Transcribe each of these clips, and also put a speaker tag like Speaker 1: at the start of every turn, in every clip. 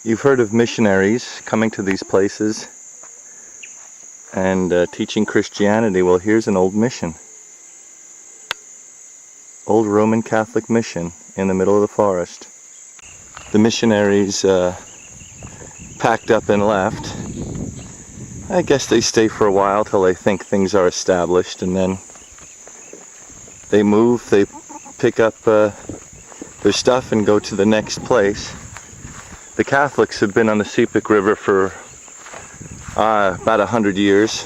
Speaker 1: You've heard of missionaries coming to these places and teaching Christianity. Well, here's an old mission. Old Roman Catholic mission in the middle of the forest. The missionaries packed up and left. I guess they stay for a while till they think things are established, and then they move, they pick up their stuff and go to the next place. The Catholics have been on the Sepik River for about 100 years,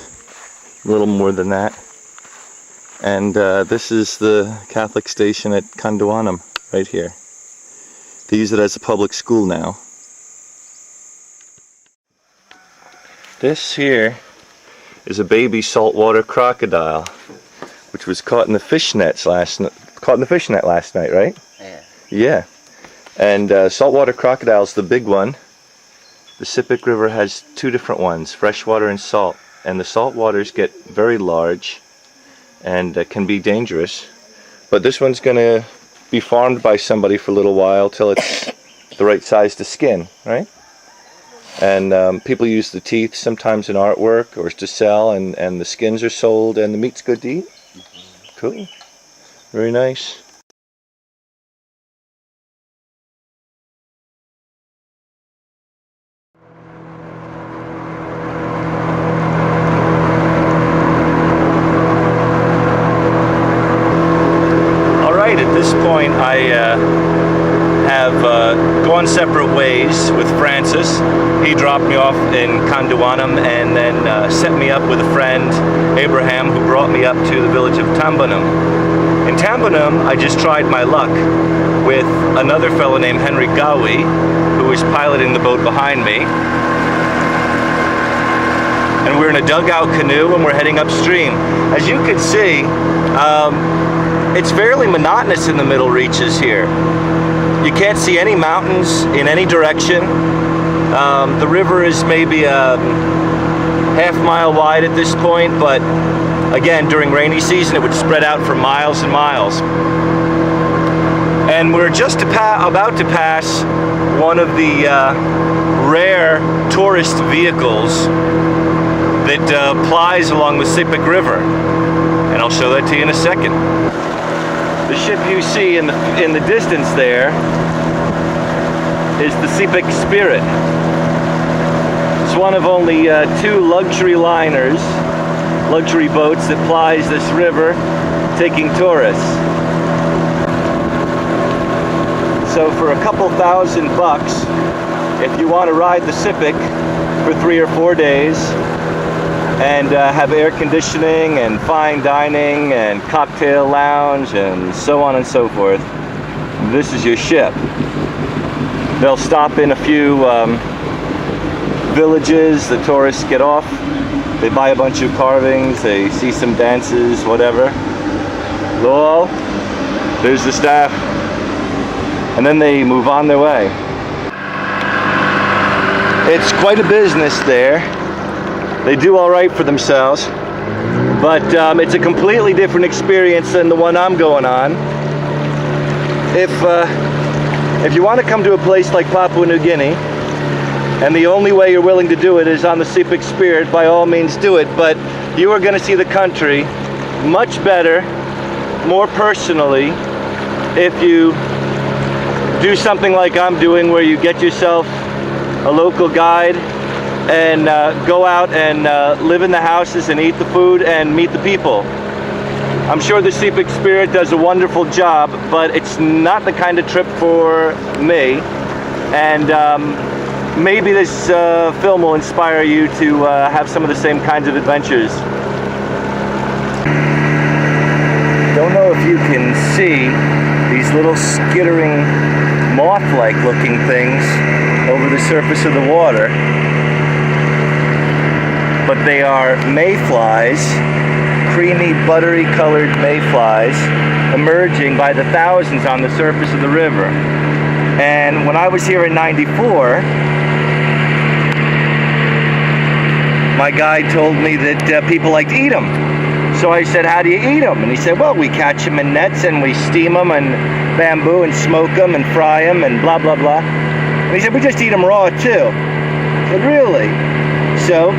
Speaker 1: a little more than that. And this is the Catholic station at Kanduanam, right here. They use it as a public school now. This here is a baby saltwater crocodile, which was caught in the fishnet last night, right?
Speaker 2: Yeah.
Speaker 1: Yeah. And saltwater crocodile's the big one. The Sepik River has two different ones, freshwater and salt. And the salt waters get very large and can be dangerous. But this one's going to be farmed by somebody for a little while till it's the right size to skin, right? And people use the teeth sometimes in artwork or to sell, and the skins are sold, and the meat's good to eat. Cool. Very nice. At this point, I have gone separate ways with Francis. He dropped me off in Kanduanam and then set me up with a friend, Abraham, who brought me up to the village of Tambanam. In Tambanam, I just tried my luck with another fellow named Henry Gawi, who was piloting the boat behind me. And we're in a dugout canoe and we're heading upstream. As you can see, it's fairly monotonous in the middle reaches here. You can't see any mountains in any direction. The river is maybe a half-mile wide at this point, but again, during rainy season it would spread out for miles and miles. And we're just about to pass one of the rare tourist vehicles that plies along the Sepik River. And I'll show that to you in a second. The ship you see in the distance there is the Sepik Spirit. It's one of only two luxury liners, luxury boats that plies this river taking tourists. So for a couple $1,000 bucks, if you want to ride the Sepik for 3 or 4 days, and have air conditioning and fine dining and cocktail lounge and so on and so forth, this is your ship. They'll stop in a few villages. The tourists get off, they buy a bunch of carvings, they see some dances, whatever. Lol, there's the staff, and then they move on their way. It's quite a business there. They do all right for themselves, but it's a completely different experience than the one I'm going on. If you want to come to a place like Papua New Guinea, and the only way you're willing to do it is on the Sepik Spirit, by all means do it, but you are going to see the country much better, more personally, if you do something like I'm doing, where you get yourself a local guide and go out and live in the houses and eat the food and meet the people. I'm sure the Sepik Spirit does a wonderful job, but it's not the kind of trip for me. And maybe this film will inspire you to have some of the same kinds of adventures. Don't know if you can see these little skittering moth-like looking things over the surface of the water. But they are mayflies, creamy, buttery colored mayflies, emerging by the thousands on the surface of the river. And when I was here in '94, my guide told me that people like to eat them. So I said, how do you eat them? And he said, well, we catch them in nets and we steam them and bamboo and smoke them and fry them and blah, blah, blah. And he said, we just eat them raw too. I said, really? So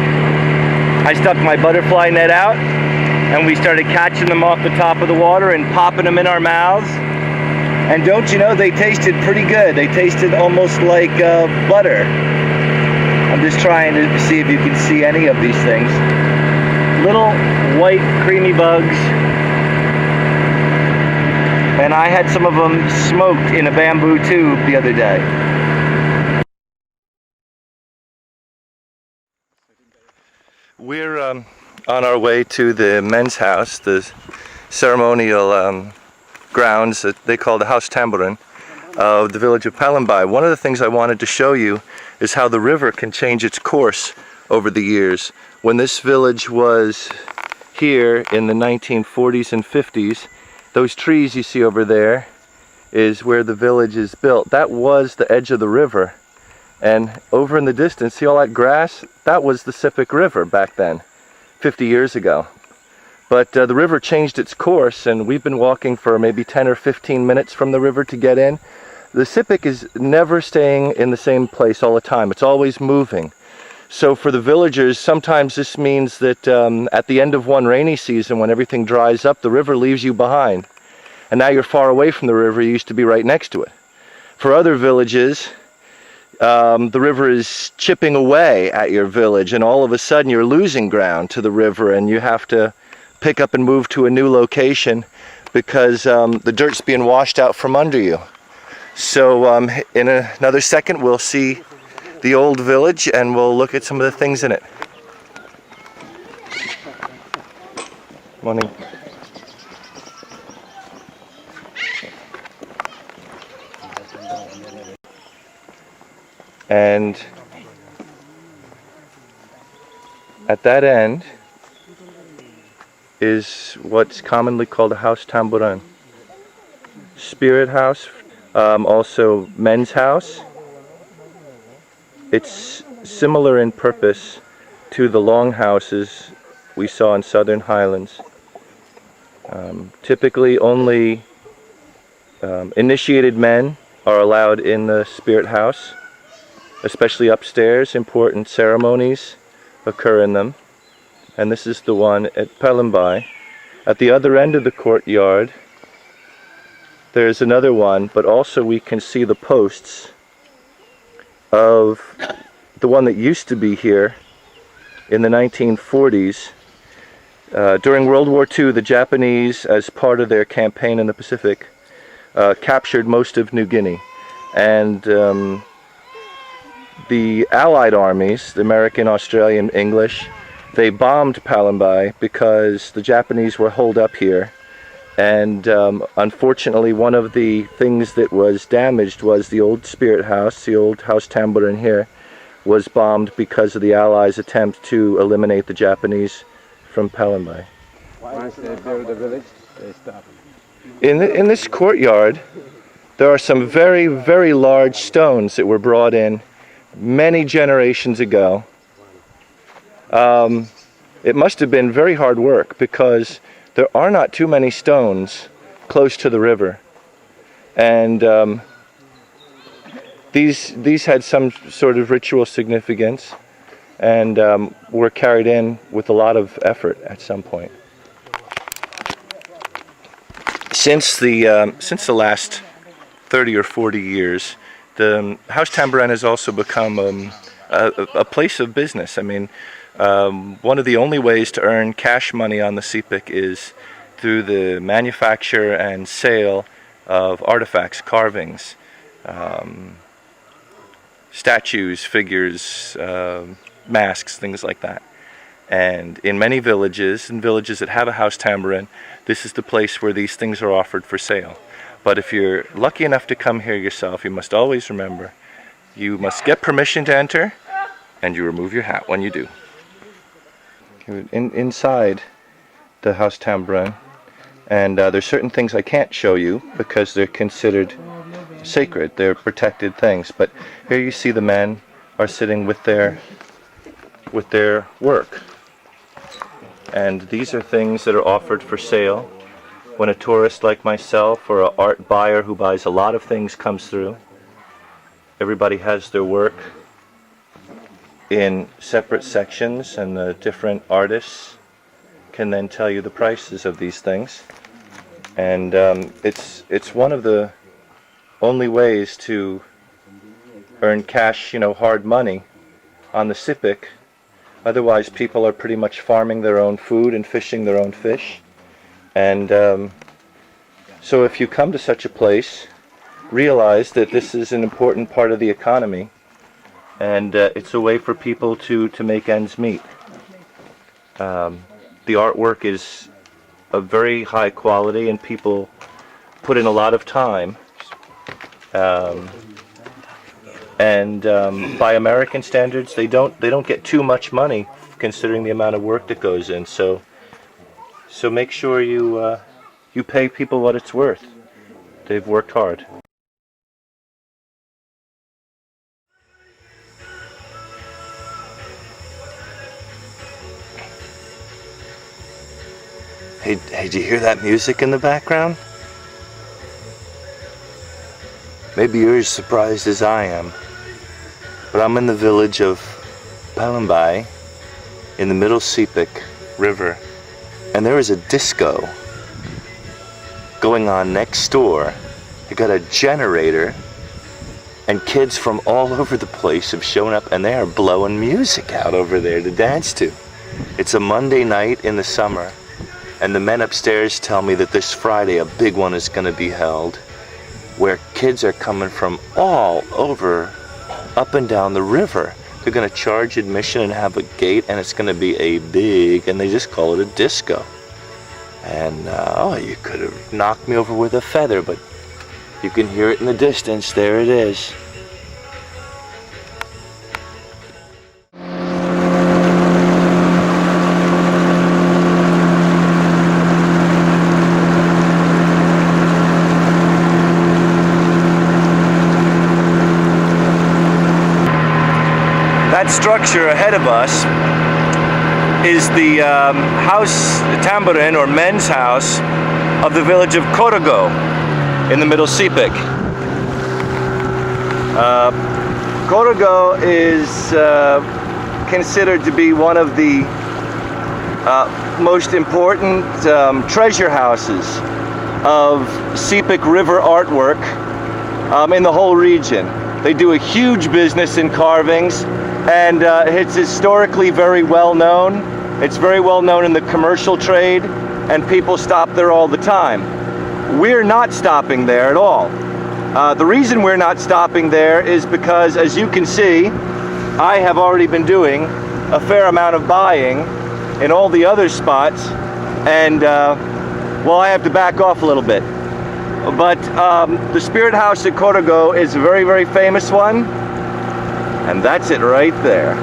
Speaker 1: I stuck my butterfly net out and we started catching them off the top of the water and popping them in our mouths. And don't you know, they tasted pretty good. They tasted almost like butter. I'm just trying to see if you can see any of these things. Little white creamy bugs. And I had some of them smoked in a bamboo tube the other day. We're on our way to the men's house, the ceremonial grounds that they call the House Tambourine of the village of Palembay. One of the things I wanted to show you is how the river can change its course over the years. When this village was here in the 1940s and 50s, those trees you see over there is where the village is built. That was the edge of the river. And over in the distance, see all that grass? That was the Sipik River back then, 50 years ago. But the river changed its course, and we've been walking for maybe 10 or 15 minutes from the river to get in. The Sipik is never staying in the same place all the time. It's always moving. So for the villagers, sometimes this means that at the end of one rainy season, when everything dries up, the river leaves you behind. And now you're far away from the river. You used to be right next to it. For other villages, the river is chipping away at your village, and all of a sudden you're losing ground to the river, and you have to pick up and move to a new location because the dirt's being washed out from under you. So in another second we'll see the old village and we'll look at some of the things in it. Morning. And at that end is what's commonly called a house tambourine. Spirit house, also men's house. It's similar in purpose to the long houses we saw in Southern Highlands. Typically only initiated men are allowed in the spirit house, especially upstairs. Important ceremonies occur in them. And this is the one at Palembay. At the other end of the courtyard, there's another one, but also we can see the posts of the one that used to be here in the 1940s. During World War II, the Japanese, as part of their campaign in the Pacific, captured most of New Guinea. And the Allied armies, the American, Australian, English, they bombed Palembay because the Japanese were holed up here. And unfortunately, one of the things that was damaged was the old spirit house, the old house tambourine here, was bombed because of the Allies' attempt to eliminate the Japanese from Palembay.
Speaker 2: Once they build the village, they stop.
Speaker 1: In this courtyard, there are some very, very large stones that were brought in many generations ago. It must have been very hard work because there are not too many stones close to the river, and these had some sort of ritual significance and were carried in with a lot of effort at some point. Since the last 30 or 40 years, the House Tambourine has also become a place of business. I mean, one of the only ways to earn cash money on the Sipik is through the manufacture and sale of artifacts, carvings, statues, figures, masks, things like that. And in many villages, and villages that have a house tambourine, this is the place where these things are offered for sale. But if you're lucky enough to come here yourself, you must always remember, you must get permission to enter, and you remove your hat when you do. Inside the house tambourine, and there's certain things I can't show you because they're considered sacred, they're protected things. But here you see the men are sitting with their work. And these are things that are offered for sale when a tourist like myself or an art buyer who buys a lot of things comes through. everybody has their work in separate sections, and the different artists can then tell you the prices of these things. And it's one of the only ways to earn cash, hard money on the Sepik. Otherwise, people are pretty much farming their own food and fishing their own fish. And so if you come to such a place, realize that this is an important part of the economy, and it's a way for people to make ends meet. The artwork is of very high quality, and people put in a lot of time. By American standards, they don't get too much money, considering the amount of work that goes in. So make sure you pay people what it's worth. They've worked hard. Hey, do you hear that music in the background? Maybe you're as surprised as I am, but I'm in the village of Palambai in the Middle Sepik River, and there is a disco going on next door. They got a generator, and kids from all over the place have shown up, and they are blowing music out over there to dance to. It's a Monday night in the summer, and the men upstairs tell me that this Friday a big one is going to be held, where kids are coming from all over, up and down the river. They're going to charge admission and have a gate, and it's going to be a big, and they just call it a disco. And you could have knocked me over with a feather, but you can hear it in the distance. There it is. That structure ahead of us is the house, tambourine, or men's house, of the village of Kotogo in the Middle Sepik. Kotogo is considered to be one of the most important treasure houses of Sepik River artwork in the whole region. They do a huge business in carvings, and it's historically very well known. It's very well known in the commercial trade, and people stop there all the time. We're not stopping there at all. The reason we're not stopping there is because, as you can see, I have already been doing a fair amount of buying in all the other spots, and well, I have to back off a little bit. But the Spirit House at Kotogo is a very, very famous one, and that's it right there.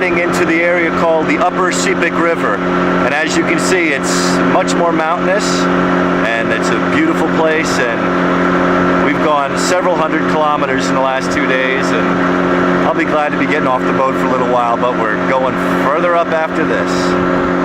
Speaker 1: Into the area called the Upper Sepik River, and as you can see, it's much more mountainous, and it's a beautiful place, and we've gone several hundred kilometers in the last 2 days, and I'll be glad to be getting off the boat for a little while, but we're going further up after this.